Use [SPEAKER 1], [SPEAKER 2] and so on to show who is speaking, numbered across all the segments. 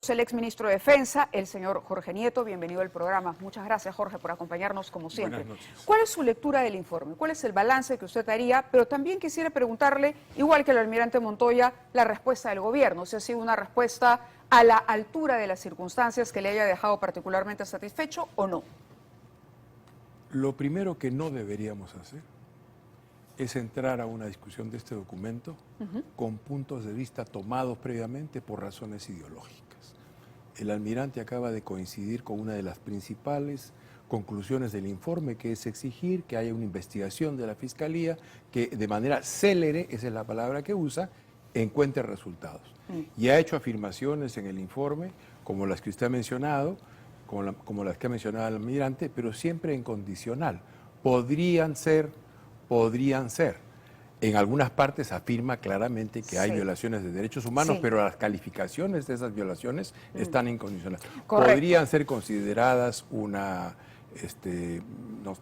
[SPEAKER 1] El exministro de Defensa, el señor Jorge Nieto, bienvenido al programa. Muchas gracias, Jorge, por acompañarnos como siempre.
[SPEAKER 2] Buenas noches.
[SPEAKER 1] ¿Cuál es su lectura del informe? ¿Cuál es el balance que usted haría? Pero también quisiera preguntarle, igual que el almirante Montoya, la respuesta del gobierno. Si ha sido una respuesta a la altura de las circunstancias que le haya dejado particularmente satisfecho o no.
[SPEAKER 2] Lo primero que no deberíamos hacer es entrar a una discusión de este documento con puntos de vista tomados previamente por razones ideológicas. El almirante acaba de coincidir con una de las principales conclusiones del informe, que es exigir que haya una investigación de la Fiscalía que de manera célere, esa es la palabra que usa, encuentre resultados. Y ha hecho afirmaciones en el informe, como las que usted ha mencionado, como las que ha mencionado el almirante, pero siempre en condicional. Podrían ser. En algunas partes afirma claramente que hay violaciones de derechos humanos, pero las calificaciones de esas violaciones están incondicionales.
[SPEAKER 1] Correcto.
[SPEAKER 2] Podrían ser consideradas una,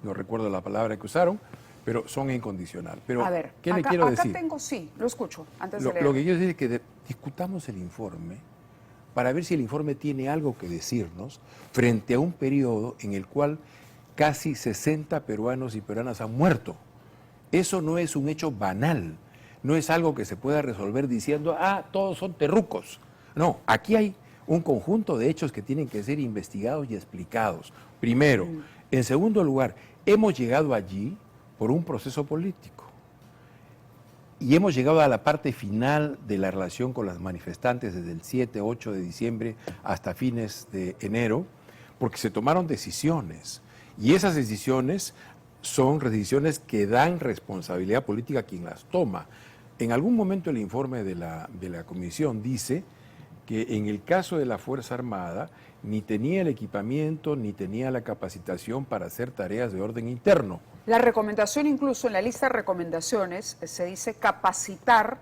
[SPEAKER 2] no recuerdo la palabra que usaron, pero son incondicional. Pero,
[SPEAKER 1] a ver,
[SPEAKER 2] ¿qué le quiero decir?
[SPEAKER 1] Acá tengo, sí, lo escucho, antes de
[SPEAKER 2] Lo
[SPEAKER 1] leer.
[SPEAKER 2] que quiero decir es que discutamos el informe para ver si el informe tiene algo que decirnos frente a un periodo en el cual casi 60 peruanos y peruanas han muerto. Eso no es un hecho banal, no es algo que se pueda resolver diciendo, todos son terrucos. No, aquí hay un conjunto de hechos que tienen que ser investigados y explicados. Primero. En segundo lugar, hemos llegado allí por un proceso político. Y hemos llegado a la parte final de la relación con las manifestantes desde el 7, 8 de diciembre hasta fines de enero, porque se tomaron decisiones. Y esas decisiones son decisiones que dan responsabilidad política a quien las toma. En algún momento el informe de la comisión dice que en el caso de la Fuerza Armada ni tenía el equipamiento ni tenía la capacitación para hacer tareas de orden interno.
[SPEAKER 1] La recomendación, incluso en la lista de recomendaciones, se dice capacitar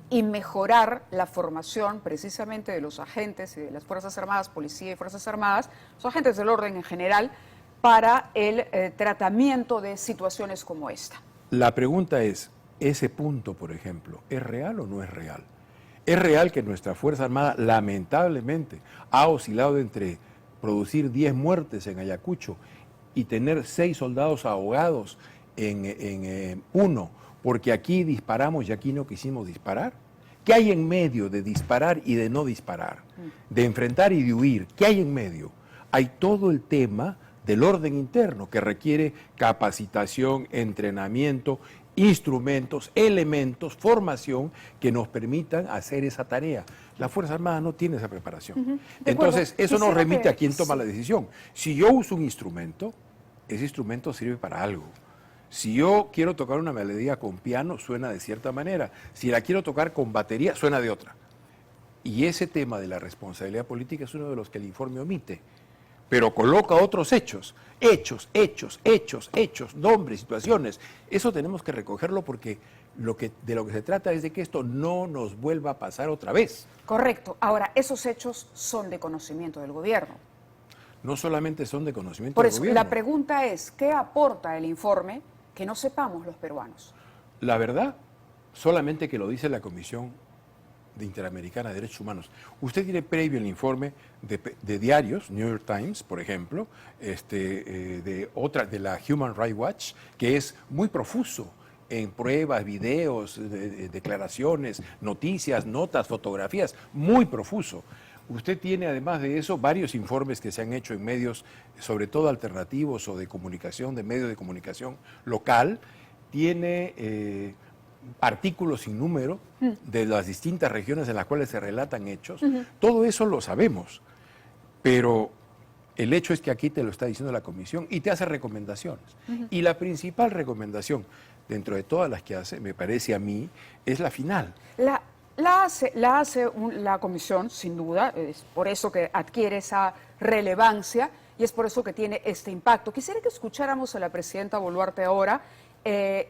[SPEAKER 1] y mejorar la formación precisamente de los agentes y de las Fuerzas Armadas, Policía y Fuerzas Armadas, los agentes del orden en general, para el tratamiento de situaciones como esta.
[SPEAKER 2] La pregunta es, ese punto, por ejemplo, ¿es real o no es real? Es real que nuestra Fuerza Armada, lamentablemente, ha oscilado entre producir 10 muertes en Ayacucho y tener 6 soldados ahogados en uno, porque aquí disparamos y aquí no quisimos disparar. ¿Qué hay en medio de disparar y de no disparar? De enfrentar y de huir. ¿Qué hay en medio? Hay todo el tema del orden interno, que requiere capacitación, entrenamiento, instrumentos, elementos, formación que nos permitan hacer esa tarea. La Fuerza Armada no tiene esa preparación. Entonces, eso nos remite a quien toma la decisión. Si yo uso un instrumento, ese instrumento sirve para algo. Si yo quiero tocar una melodía con piano, suena de cierta manera. Si la quiero tocar con batería, suena de otra. Y ese tema de la responsabilidad política es uno de los que el informe omite, pero coloca otros hechos, nombres, situaciones. Eso tenemos que recogerlo porque de lo que se trata es de que esto no nos vuelva a pasar otra vez.
[SPEAKER 1] Correcto. Ahora, esos hechos son de conocimiento del gobierno.
[SPEAKER 2] No solamente son de conocimiento
[SPEAKER 1] Por
[SPEAKER 2] del
[SPEAKER 1] eso,
[SPEAKER 2] gobierno.
[SPEAKER 1] la pregunta es, ¿qué aporta el informe que no sepamos los peruanos?
[SPEAKER 2] La verdad, solamente que lo dice la Comisión Interamericana de Derechos Humanos. Usted tiene previo el informe de diarios, New York Times, por ejemplo, de la Human Rights Watch, que es muy profuso en pruebas, videos, declaraciones, noticias, notas, fotografías, muy profuso. Usted tiene, además de eso, varios informes que se han hecho en medios, sobre todo alternativos o de comunicación, de medios de comunicación local. Tiene artículos sin número de las distintas regiones en las cuales se relatan hechos. Todo eso lo sabemos, pero el hecho es que aquí te lo está diciendo la Comisión y te hace recomendaciones. Y la principal recomendación, dentro de todas las que hace, me parece a mí, es la final.
[SPEAKER 1] La hace la Comisión, sin duda, es por eso que adquiere esa relevancia y es por eso que tiene este impacto. Quisiera que escucháramos a la presidenta Boluarte ahora,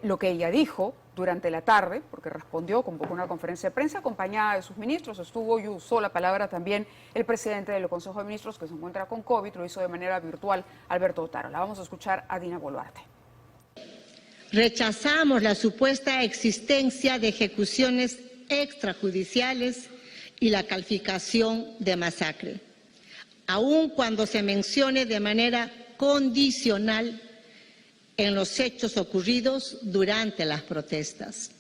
[SPEAKER 1] lo que ella dijo durante la tarde, porque respondió, convocó una conferencia de prensa acompañada de sus ministros, estuvo y usó la palabra también el presidente del Consejo de Ministros que se encuentra con COVID, lo hizo de manera virtual Alberto Otárola. Vamos a escuchar a Dina Boluarte.
[SPEAKER 3] Rechazamos la supuesta existencia de ejecuciones extrajudiciales y la calificación de masacre. aun cuando se mencione de manera condicional en los hechos ocurridos durante las protestas.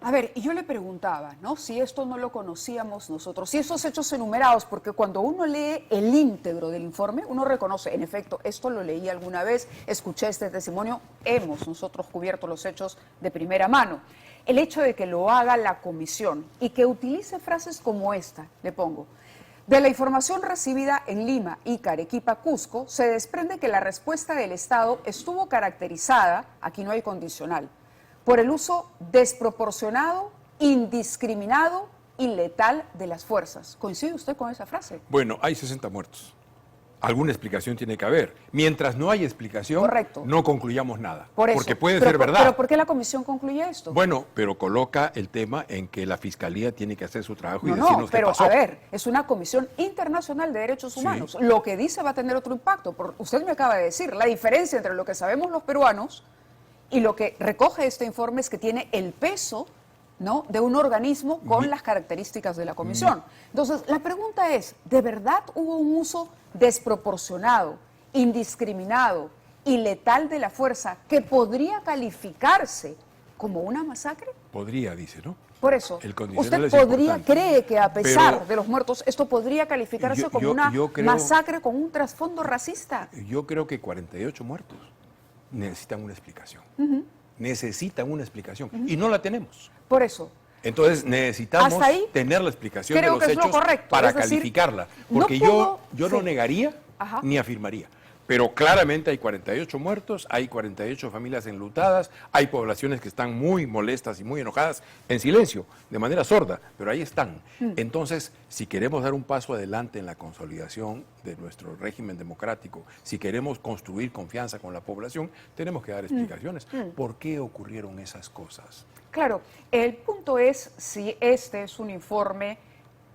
[SPEAKER 1] A ver, y yo le preguntaba, ¿no? Si esto no lo conocíamos nosotros, si esos hechos enumerados, porque cuando uno lee el íntegro del informe, uno reconoce, en efecto, esto lo leí alguna vez, escuché este testimonio, hemos nosotros cubierto los hechos de primera mano. El hecho de que lo haga la comisión y que utilice frases como esta, le pongo, de la información recibida en Lima, Ica, Arequipa, Cusco, se desprende que la respuesta del Estado estuvo caracterizada, aquí no hay condicional, por el uso desproporcionado, indiscriminado y letal de las fuerzas. ¿Coincide usted con esa frase?
[SPEAKER 2] Bueno, hay 60 muertos. Alguna explicación tiene que haber. Mientras no hay explicación,
[SPEAKER 1] Correcto.
[SPEAKER 2] no concluyamos nada.
[SPEAKER 1] Por eso.
[SPEAKER 2] Porque puede ser verdad.
[SPEAKER 1] Pero ¿por qué la comisión concluye esto?
[SPEAKER 2] Bueno, pero coloca el tema en que la Fiscalía tiene que hacer su trabajo y
[SPEAKER 1] No,
[SPEAKER 2] decirnos qué
[SPEAKER 1] pero
[SPEAKER 2] pasó.
[SPEAKER 1] a ver, es una comisión internacional de derechos humanos.
[SPEAKER 2] Sí.
[SPEAKER 1] Lo que dice va a tener otro impacto. Usted me acaba de decir, la diferencia entre lo que sabemos los peruanos y lo que recoge este informe es que tiene el peso, ¿no?, de un organismo con las características de la comisión. Entonces, la pregunta es, ¿de verdad hubo un uso desproporcionado, indiscriminado y letal de la fuerza que podría calificarse como una masacre?
[SPEAKER 2] Podría, dice, ¿no?
[SPEAKER 1] Por eso,
[SPEAKER 2] El condicional
[SPEAKER 1] ¿usted
[SPEAKER 2] es
[SPEAKER 1] podría,
[SPEAKER 2] importante.
[SPEAKER 1] cree que a pesar
[SPEAKER 2] Pero
[SPEAKER 1] de los muertos, esto podría calificarse como una masacre con un trasfondo racista?
[SPEAKER 2] Yo creo que 48 muertos necesitan una explicación. Necesitan una explicación. Y no la tenemos.
[SPEAKER 1] Por eso.
[SPEAKER 2] Entonces necesitamos
[SPEAKER 1] Hasta ahí,
[SPEAKER 2] tener la explicación de
[SPEAKER 1] creo
[SPEAKER 2] los
[SPEAKER 1] que es lo
[SPEAKER 2] hechos
[SPEAKER 1] correcto.
[SPEAKER 2] para
[SPEAKER 1] Es decir,
[SPEAKER 2] calificarla.
[SPEAKER 1] no
[SPEAKER 2] Porque
[SPEAKER 1] puedo-
[SPEAKER 2] yo no
[SPEAKER 1] sí.
[SPEAKER 2] negaría
[SPEAKER 1] Ajá.
[SPEAKER 2] ni afirmaría. Pero claramente hay 48 muertos, hay 48 familias enlutadas, hay poblaciones que están muy molestas y muy enojadas, en silencio, de manera sorda, pero ahí están. Entonces, si queremos dar un paso adelante en la consolidación de nuestro régimen democrático, si queremos construir confianza con la población, tenemos que dar explicaciones. ¿Por qué ocurrieron esas cosas?
[SPEAKER 1] Claro, el punto es si este es un informe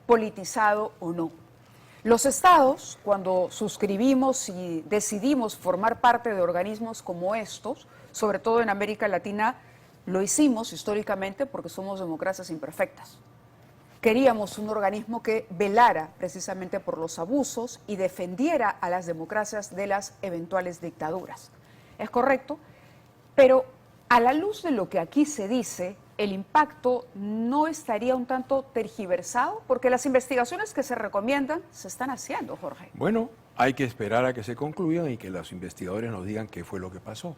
[SPEAKER 1] politizado o no. Los estados, cuando suscribimos y decidimos formar parte de organismos como estos, sobre todo en América Latina, lo hicimos históricamente porque somos democracias imperfectas. Queríamos un organismo que velara precisamente por los abusos y defendiera a las democracias de las eventuales dictaduras. ¿Es correcto? Pero a la luz de lo que aquí se dice, el impacto no estaría un tanto tergiversado, porque las investigaciones que se recomiendan se están haciendo, Jorge.
[SPEAKER 2] Bueno, hay que esperar a que se concluyan y que los investigadores nos digan qué fue lo que pasó.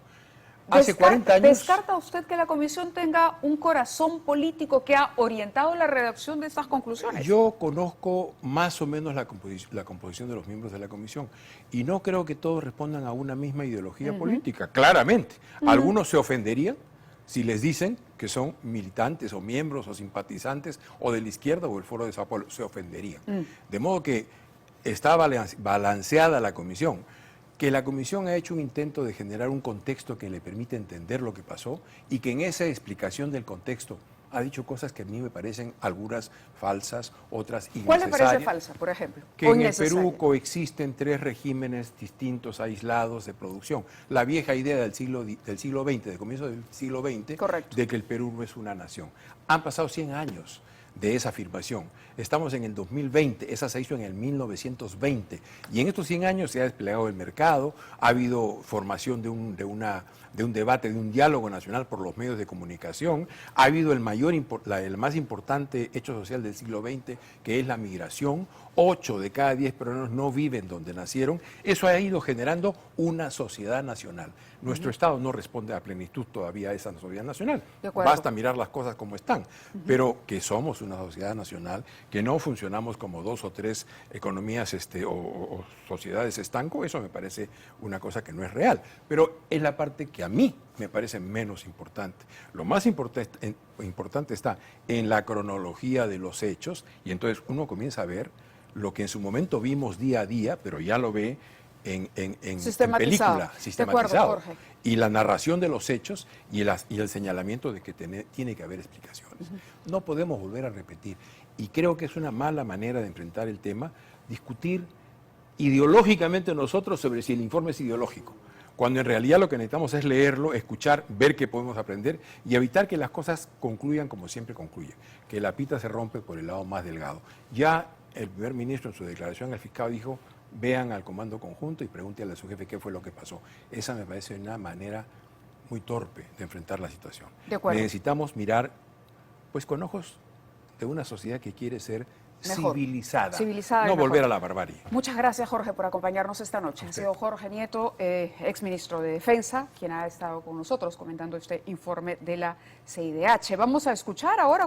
[SPEAKER 2] Hace 40 años...
[SPEAKER 1] ¿Descarta usted que la comisión tenga un corazón político que ha orientado la redacción de estas conclusiones?
[SPEAKER 2] Yo conozco más o menos la composición de los miembros de la comisión y no creo que todos respondan a una misma ideología política, claramente. Algunos se ofenderían si les dicen que son militantes o miembros o simpatizantes o de la izquierda o el Foro de Sao Paulo, se ofenderían. De modo que está balanceada la comisión. Que la comisión ha hecho un intento de generar un contexto que le permite entender lo que pasó y que en esa explicación del contexto ha dicho cosas que a mí me parecen algunas falsas, otras innecesarias.
[SPEAKER 1] ¿Cuál le parece falsa, por ejemplo?
[SPEAKER 2] Que
[SPEAKER 1] o
[SPEAKER 2] en el
[SPEAKER 1] innecesaria?
[SPEAKER 2] Perú coexisten 3 regímenes distintos, aislados de producción. La vieja idea del siglo XX, del comienzo del siglo XX,
[SPEAKER 1] Correcto.
[SPEAKER 2] de que el Perú no es una nación. Han pasado 100 años de esa afirmación. Estamos en el 2020, esa se hizo en el 1920 y en estos 100 años se ha desplegado el mercado, ha habido formación de un debate, de un diálogo nacional por los medios de comunicación, ha habido el más importante hecho social del siglo XX, que es la migración. 8 de cada 10 peruanos no viven donde nacieron. Eso ha ido generando una sociedad nacional. Nuestro Estado no responde a plenitud todavía a esa sociedad nacional.
[SPEAKER 1] De acuerdo.
[SPEAKER 2] Basta mirar las cosas como están, pero que somos una sociedad nacional, que no funcionamos como 2 o 3 economías o sociedades estanco, eso me parece una cosa que no es real. Pero es la parte que a mí me parece menos importante. Lo más importante está en la cronología de los hechos y entonces uno comienza a ver lo que en su momento vimos día a día, pero ya lo ve en película, sistematizado.
[SPEAKER 1] De acuerdo, Jorge.
[SPEAKER 2] Y la narración de los hechos y el señalamiento de que tiene que haber explicaciones. No podemos volver a repetir. Y creo que es una mala manera de enfrentar el tema, discutir ideológicamente nosotros sobre si el informe es ideológico, cuando en realidad lo que necesitamos es leerlo, escuchar, ver qué podemos aprender y evitar que las cosas concluyan como siempre concluyen, que la pita se rompe por el lado más delgado. Ya el primer ministro en su declaración al fiscal dijo, vean al comando conjunto y pregúntenle a su jefe qué fue lo que pasó. Esa me parece una manera muy torpe de enfrentar la situación.
[SPEAKER 1] De acuerdo.
[SPEAKER 2] Necesitamos mirar pues con ojos de una sociedad que quiere ser
[SPEAKER 1] Mejor.
[SPEAKER 2] civilizada,
[SPEAKER 1] Civilizada y
[SPEAKER 2] no
[SPEAKER 1] mejor.
[SPEAKER 2] volver a la barbarie.
[SPEAKER 1] Muchas gracias, Jorge, por acompañarnos esta noche. Ha sido Jorge Nieto, exministro de Defensa, quien ha estado con nosotros comentando este informe de la CIDH. Vamos a escuchar ahora